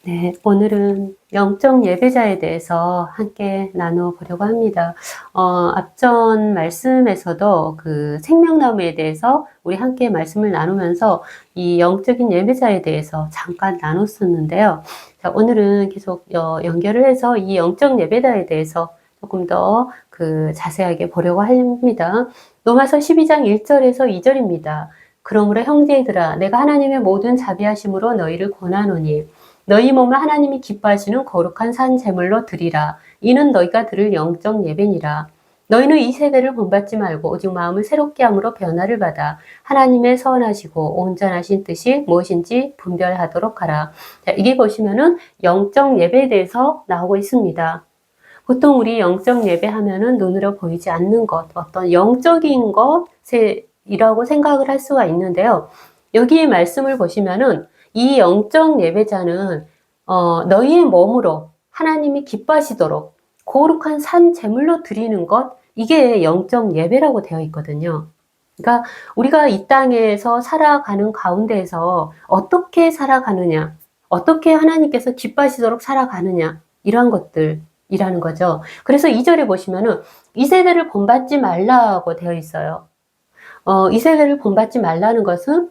네, 오늘은 영적 예배자에 대해서 함께 나눠보려고 합니다. 앞전 말씀에서도 그 생명나무에 대해서 우리 함께 말씀을 나누면서 이 영적인 예배자에 대해서 잠깐 나눴었는데요. 자, 오늘은 계속 연결을 해서 이 영적 예배자에 대해서 조금 더 그 자세하게 보려고 합니다. 로마서 12장 1절에서 2절입니다. 그러므로 형제들아, 내가 하나님의 모든 자비하심으로 너희를 권하노니 너희 몸을 하나님이 기뻐하시는 거룩한 산 제물로 드리라. 이는 너희가 드릴 영적 예배니라. 너희는 이 세대를 본받지 말고 오직 마음을 새롭게 함으로 변화를 받아 하나님의 선하시고 온전하신 뜻이 무엇인지 분별하도록 하라. 자, 이게 보시면은 영적 예배에 대해서 나오고 있습니다. 보통 우리 영적 예배 하면은 눈으로 보이지 않는 것, 어떤 영적인 것이라고 생각을 할 수가 있는데요. 여기에 말씀을 보시면은 이 영적 예배자는 너희의 몸으로 하나님이 기뻐하시도록 거룩한 산 제물로 드리는 것, 이게 영적 예배라고 되어 있거든요. 그러니까 우리가 이 땅에서 살아가는 가운데에서 어떻게 살아가느냐, 어떻게 하나님께서 기뻐하시도록 살아가느냐, 이러한 것들이라는 거죠. 그래서 2절에 보시면은 이 세대를 본받지 말라고 되어 있어요. 이 세대를 본받지 말라는 것은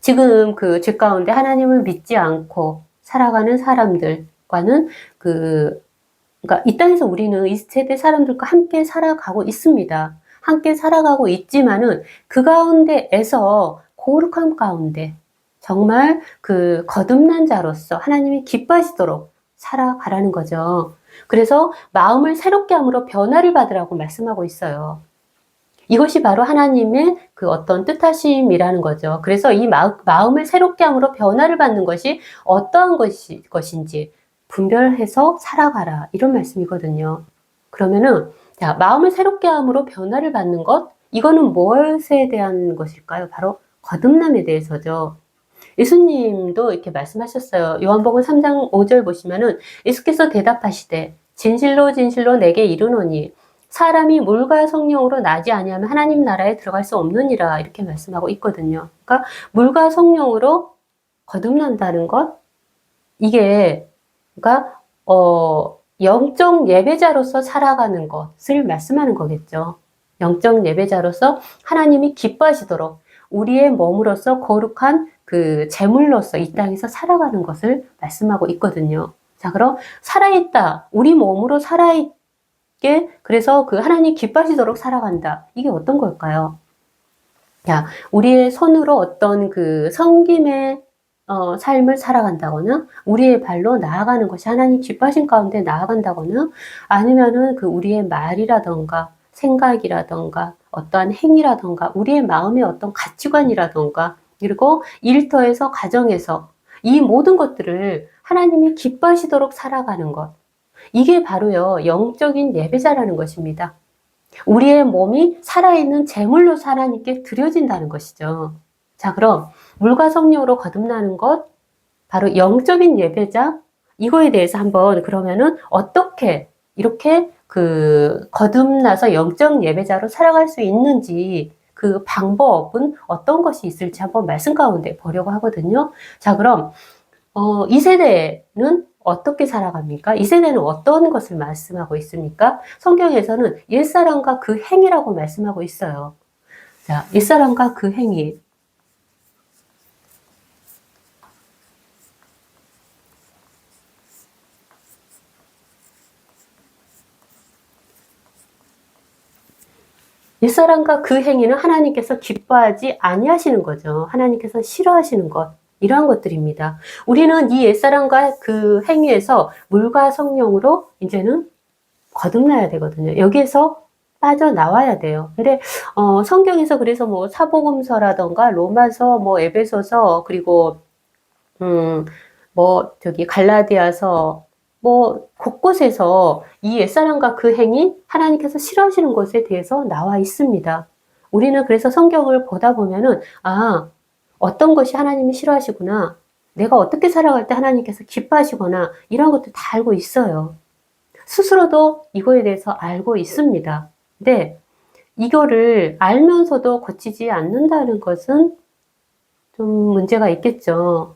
지금 그 죄 가운데 하나님을 믿지 않고 살아가는 사람들과는 그러니까 이 땅에서 우리는 이 세대 사람들과 함께 살아가고 있습니다. 함께 살아가고 있지만은 그 가운데에서 거룩함 가운데 정말 그 거듭난 자로서 하나님이 기뻐하시도록 살아가라는 거죠. 그래서 마음을 새롭게 함으로 변화를 받으라고 말씀하고 있어요. 이것이 바로 하나님의 그 어떤 뜻하심이라는 거죠. 그래서 이 마음을 새롭게 함으로 변화를 받는 것이 어떠한 것인지 분별해서 살아가라. 이런 말씀이거든요. 그러면은, 자, 마음을 새롭게 함으로 변화를 받는 것, 이거는 무엇에 대한 것일까요? 바로 거듭남에 대해서죠. 예수님도 이렇게 말씀하셨어요. 요한복음 3장 5절 보시면은 예수께서 대답하시되 진실로 진실로 내게 이르노니 사람이 물과 성령으로 나지 아니하면 하나님 나라에 들어갈 수 없느니라 이렇게 말씀하고 있거든요. 그러니까 물과 성령으로 거듭난다는 것, 이게 그러니까 영적 예배자로서 살아가는 것을 말씀하는 거겠죠. 영적 예배자로서 하나님이 기뻐하시도록 우리의 몸으로서 거룩한 그 제물로서 이 땅에서 살아가는 것을 말씀하고 있거든요. 자, 그럼 살아있다. 우리 몸으로 살아있게 그래서 그 하나님 기뻐하시도록 살아간다. 이게 어떤 걸까요? 자, 우리의 손으로 어떤 그 섬김의 삶을 살아간다거나 우리의 발로 나아가는 것이 하나님 기뻐하신 가운데 나아간다거나 아니면은 그 우리의 말이라던가 생각이라던가 어떠한 행위라던가 우리의 마음의 어떤 가치관이라던가 그리고 일터에서 가정에서 이 모든 것들을 하나님이 기뻐하시도록 살아가는 것, 이게 바로요 영적인 예배자라는 것입니다. 우리의 몸이 살아있는 제물로 하나님께 드려진다는 것이죠. 자, 그럼 물과 성령으로 거듭나는 것, 바로 영적인 예배자, 이거에 대해서 한번 그러면은 어떻게 이렇게 그 거듭나서 영적 예배자로 살아갈 수 있는지 그 방법은 어떤 것이 있을지 한번 말씀 가운데 보려고 하거든요. 자, 그럼 이 세대는 어떻게 살아갑니까? 이 세대는 어떤 것을 말씀하고 있습니까? 성경에서는 옛사람과 그 행위라고 말씀하고 있어요. 자, 옛사람과 그 행위. 옛사람과 그 행위는 하나님께서 기뻐하지 아니하시는 거죠. 하나님께서 싫어하시는 것. 이러한 것들입니다. 우리는 이 옛사람과 그 행위에서 물과 성령으로 이제는 거듭나야 되거든요. 여기에서 빠져나와야 돼요. 근데 성경에서 그래서 뭐 사복음서라던가 로마서, 뭐 에베소서, 그리고 뭐 저기 갈라디아서 뭐 곳곳에서 이 옛사람과 그 행위 하나님께서 싫어하시는 것에 대해서 나와 있습니다. 우리는 그래서 성경을 보다 보면은 어떤 것이 하나님이 싫어하시구나, 내가 어떻게 살아갈 때 하나님께서 기뻐하시거나 이런 것들 다 알고 있어요. 스스로도 이거에 대해서 알고 있습니다. 근데 이거를 알면서도 고치지 않는다는 것은 좀 문제가 있겠죠.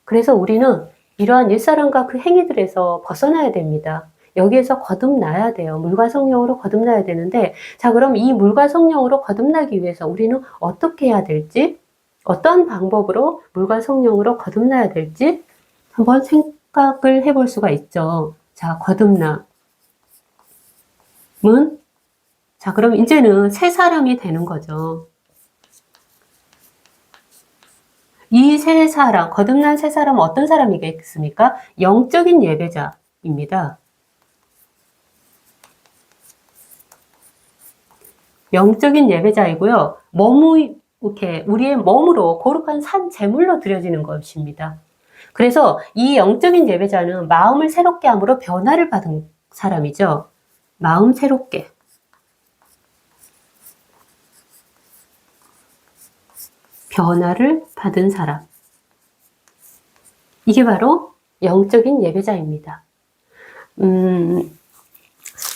그래서 우리는 이러한 옛사람과 그 행위들에서 벗어나야 됩니다. 여기에서 거듭나야 돼요. 물과 성령으로 거듭나야 되는데, 자, 그럼 이 물과 성령으로 거듭나기 위해서 우리는 어떻게 해야 될지, 어떤 방법으로 물과 성령으로 거듭나야 될지 한번 생각을 해볼 수가 있죠. 자, 거듭남은, 자, 그럼 이제는 새 사람이 되는 거죠. 이 새 사람, 거듭난 새 사람은 어떤 사람이겠습니까? 영적인 예배자입니다. 영적인 예배자이고요. 이렇게 우리의 몸으로 거룩한 산 제물로 드려지는 것입니다. 그래서 이 영적인 예배자는 마음을 새롭게 함으로 변화를 받은 사람이죠. 마음 새롭게. 변화를 받은 사람. 이게 바로 영적인 예배자입니다.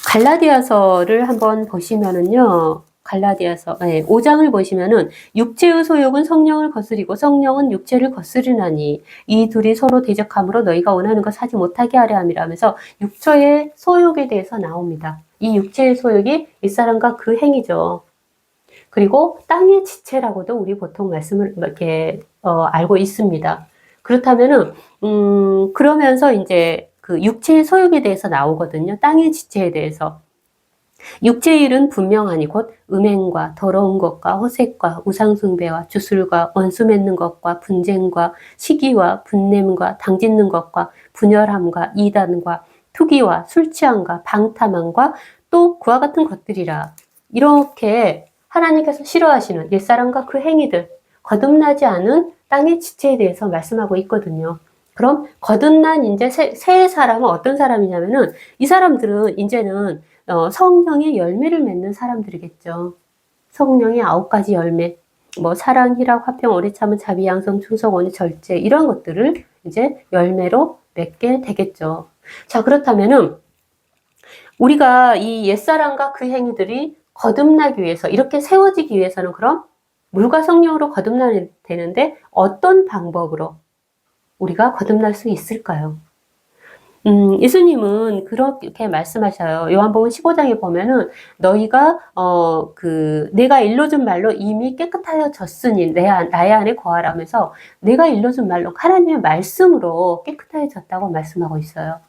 갈라디아서를 한번 보시면은요. 갈라디아서 5장을 보시면은 육체의 소욕은 성령을 거스리고 성령은 육체를 거스르나니 이 둘이 서로 대적함으로 너희가 원하는 것 하지 못하게 하려 함이라 하면서 육체의 소욕에 대해서 나옵니다. 이 육체의 소욕이 윗사람과 그 행위죠. 그리고 땅의 지체라고도 우리 보통 말씀을 이렇게 알고 있습니다. 그렇다면은 그러면서 이제 그 육체의 소욕에 대해서 나오거든요. 땅의 지체에 대해서. 육체의 일은 분명하니 곧 음행과 더러운 것과 호색과 우상숭배와 주술과 원수 맺는 것과 분쟁과 시기와 분냄과 당짓는 것과 분열함과 이단과 투기와 술취함과 방탕함과 또 그와 같은 것들이라. 이렇게 하나님께서 싫어하시는 옛사람과 그 행위들, 거듭나지 않은 땅의 지체에 대해서 말씀하고 있거든요. 그럼 거듭난 이제 새 사람은 어떤 사람이냐면은 이 사람들은 이제는 성령의 열매를 맺는 사람들이겠죠. 성령의 9가지 열매, 뭐 사랑, 희락, 화평, 오래 참음, 자비, 양성, 충성, 온유, 절제 이런 것들을 이제 열매로 맺게 되겠죠. 자, 그렇다면은 우리가 이 옛사람과 그 행위들이 거듭나기 위해서 이렇게 세워지기 위해서는 그럼 물과 성령으로 거듭나야 되는데 어떤 방법으로 우리가 거듭날 수 있을까요? 예수님은 그렇게 말씀하셔요. 요한복음 15장에 보면은 너희가 내가 일러준 말로 이미 깨끗하여졌으니 나의 안에 거하라면서 내가 일러준 말로 하나님의 말씀으로 깨끗하여졌다고 말씀하고 있어요.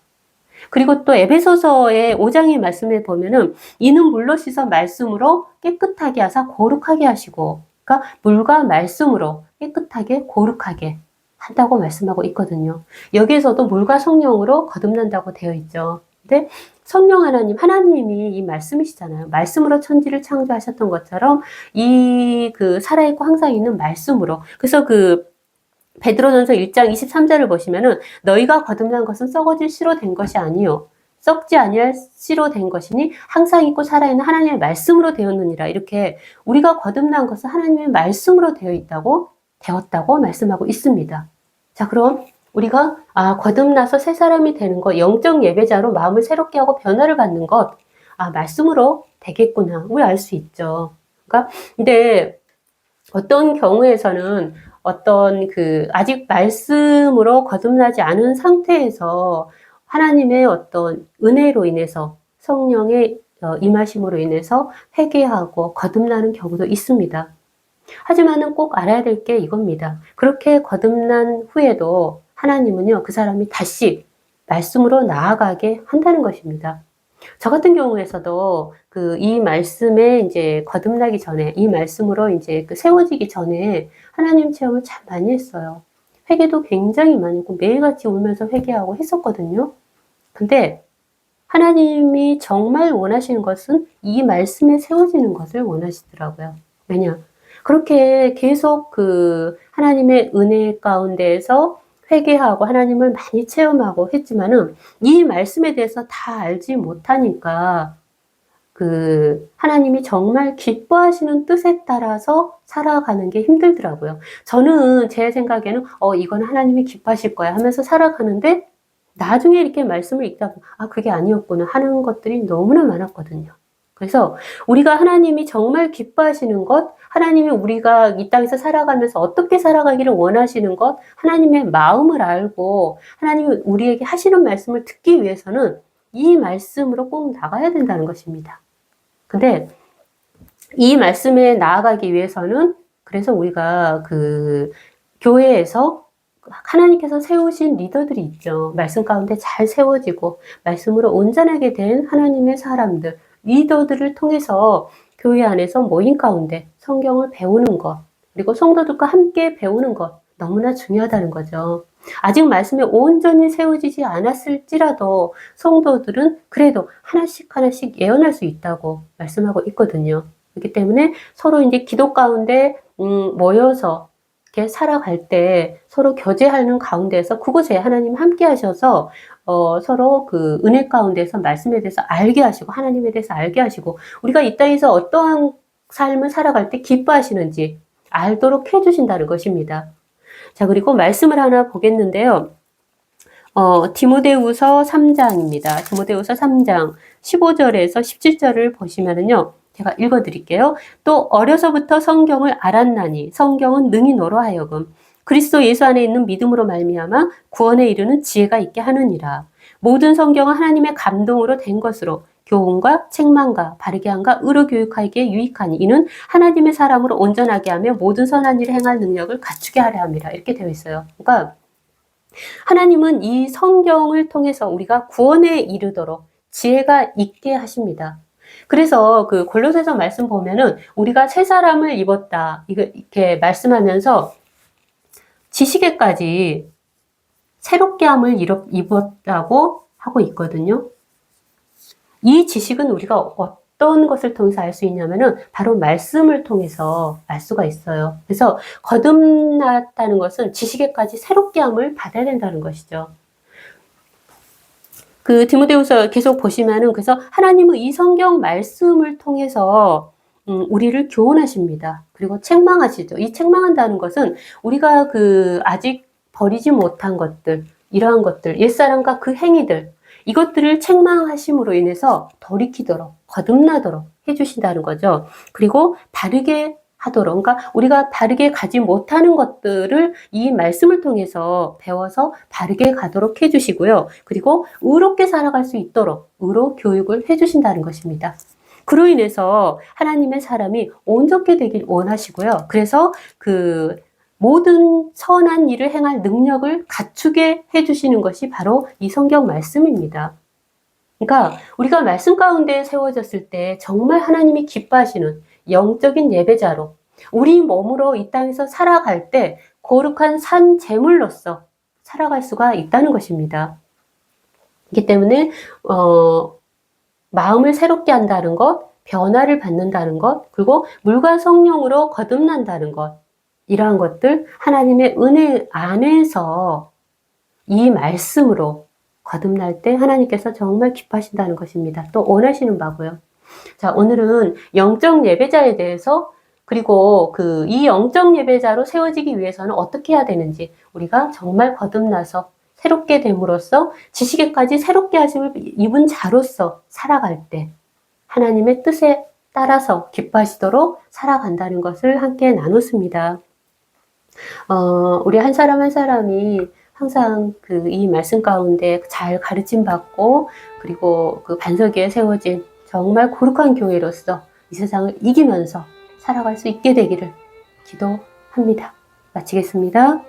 그리고 또 에베소서의 5장의 말씀에 보면은 이는 물로 씻어 말씀으로 깨끗하게 하사 거룩하게 하시고, 그러니까 물과 말씀으로 깨끗하게 거룩하게 한다고 말씀하고 있거든요. 여기에서도 물과 성령으로 거듭난다고 되어 있죠. 근데 성령 하나님이 이 말씀이시잖아요. 말씀으로 천지를 창조하셨던 것처럼 이 살아있고 항상 있는 말씀으로. 그래서 베드로전서 1장 23절을 보시면은 너희가 거듭난 것은 썩어질 씨로 된 것이 아니요 썩지 아니할 씨로 된 것이니 항상 있고 살아있는 하나님의 말씀으로 되었느니라. 이렇게 우리가 거듭난 것은 하나님의 말씀으로 되었다고 말씀하고 있습니다. 자, 그럼 우리가 거듭나서 새 사람이 되는 것, 영적 예배자로 마음을 새롭게 하고 변화를 받는 것, 말씀으로 되겠구나. 우리 알 수 있죠. 그러니까 근데 어떤 경우에서는 아직 말씀으로 거듭나지 않은 상태에서 하나님의 어떤 은혜로 인해서 성령의 임하심으로 인해서 회개하고 거듭나는 경우도 있습니다. 하지만은 꼭 알아야 될 게 이겁니다. 그렇게 거듭난 후에도 하나님은요, 그 사람이 다시 말씀으로 나아가게 한다는 것입니다. 저 같은 경우에서도 이 말씀에 이제 거듭나기 전에, 이 말씀으로 이제 세워지기 전에 하나님 체험을 참 많이 했어요. 회개도 굉장히 많이 했고 매일같이 울면서 회개하고 했었거든요. 근데 하나님이 정말 원하시는 것은 이 말씀에 세워지는 것을 원하시더라고요. 왜냐? 그렇게 계속 하나님의 은혜 가운데에서 회개하고 하나님을 많이 체험하고 했지만은 이 말씀에 대해서 다 알지 못하니까 하나님이 정말 기뻐하시는 뜻에 따라서 살아가는 게 힘들더라고요. 저는 제 생각에는 이건 하나님이 기뻐하실 거야 하면서 살아가는데 나중에 이렇게 말씀을 읽다 보면 그게 아니었구나 하는 것들이 너무나 많았거든요. 그래서 우리가 하나님이 정말 기뻐하시는 것, 하나님이 우리가 이 땅에서 살아가면서 어떻게 살아가기를 원하시는 것, 하나님의 마음을 알고 하나님이 우리에게 하시는 말씀을 듣기 위해서는 이 말씀으로 꼭 나가야 된다는 것입니다. 근데 이 말씀에 나아가기 위해서는 그래서 우리가 그 교회에서 하나님께서 세우신 리더들이 있죠. 말씀 가운데 잘 세워지고 말씀으로 온전하게 된 하나님의 사람들, 리더들을 통해서 교회 안에서 모임 가운데 성경을 배우는 것, 그리고 성도들과 함께 배우는 것 너무나 중요하다는 거죠. 아직 말씀에 온전히 세워지지 않았을지라도 성도들은 그래도 하나씩 하나씩 예언할 수 있다고 말씀하고 있거든요. 그렇기 때문에 서로 이제 기도 가운데 모여서 이렇게 살아갈 때 서로 교제하는 가운데서 그곳에 하나님 함께 하셔서 서로 그 은혜 가운데서 말씀에 대해서 알게 하시고 하나님에 대해서 알게 하시고 우리가 이 땅에서 어떠한 삶을 살아갈 때 기뻐하시는지 알도록 해주신다는 것입니다. 자, 그리고 말씀을 하나 보겠는데요. 디모데후서 3장입니다. 디모데후서 3장 15절에서 17절을 보시면은요. 제가 읽어드릴게요. 또 어려서부터 성경을 알았나니 성경은 능히 너로 하여금 그리스도 예수 안에 있는 믿음으로 말미암아 구원에 이르는 지혜가 있게 하느니라. 모든 성경은 하나님의 감동으로 된 것으로 교훈과 책망과 바르게 함과 의로 교육하기에 유익하니 이는 하나님의 사람으로 온전하게 하며 모든 선한 일을 행할 능력을 갖추게 하려 함이라. 이렇게 되어 있어요. 그러니까 하나님은 이 성경을 통해서 우리가 구원에 이르도록 지혜가 있게 하십니다. 그래서 그 골로새서 말씀 보면은 우리가 새 사람을 입었다 이렇게 말씀하면서 지식에까지 새롭게 함을 입었다고 하고 있거든요. 이 지식은 우리가 어떤 것을 통해서 알 수 있냐면은 바로 말씀을 통해서 알 수가 있어요. 그래서 거듭났다는 것은 지식에까지 새롭게 함을 받아야 된다는 것이죠. 그 디모데후서 계속 보시면은 그래서 하나님은 이 성경 말씀을 통해서 우리를 교훈하십니다. 그리고 책망하시죠. 이 책망한다는 것은 우리가 그 아직 버리지 못한 것들, 이러한 것들, 옛사람과 그 행위들, 이것들을 책망하심으로 인해서 돌이키도록, 거듭나도록 해주신다는 거죠. 그리고 바르게 하도록, 그러니까 우리가 바르게 가지 못하는 것들을 이 말씀을 통해서 배워서 바르게 가도록 해주시고요. 그리고 의롭게 살아갈 수 있도록 의로 교육을 해주신다는 것입니다. 그로 인해서 하나님의 사람이 온전케 되길 원하시고요. 그래서 그 모든 선한 일을 행할 능력을 갖추게 해주시는 것이 바로 이 성경 말씀입니다. 그러니까 우리가 말씀 가운데 세워졌을 때 정말 하나님이 기뻐하시는 영적인 예배자로 우리 몸으로 이 땅에서 살아갈 때 거룩한 산 제물로서 살아갈 수가 있다는 것입니다. 그렇기 때문에 마음을 새롭게 한다는 것, 변화를 받는다는 것, 그리고 물과 성령으로 거듭난다는 것, 이러한 것들 하나님의 은혜 안에서 이 말씀으로 거듭날 때 하나님께서 정말 기뻐하신다는 것입니다. 또 원하시는 바고요. 자, 오늘은 영적 예배자에 대해서 그리고 이 영적 예배자로 세워지기 위해서는 어떻게 해야 되는지 우리가 정말 거듭나서 새롭게 됨으로써 지식에까지 새롭게 하심을 입은 자로서 살아갈 때 하나님의 뜻에 따라서 기뻐하시도록 살아간다는 것을 함께 나눴습니다. 우리 한 사람 한 사람이 항상 이 말씀 가운데 잘 가르침 받고 그리고 그 반석 위에 세워진 정말 거룩한 교회로서 이 세상을 이기면서 살아갈 수 있게 되기를 기도합니다. 마치겠습니다.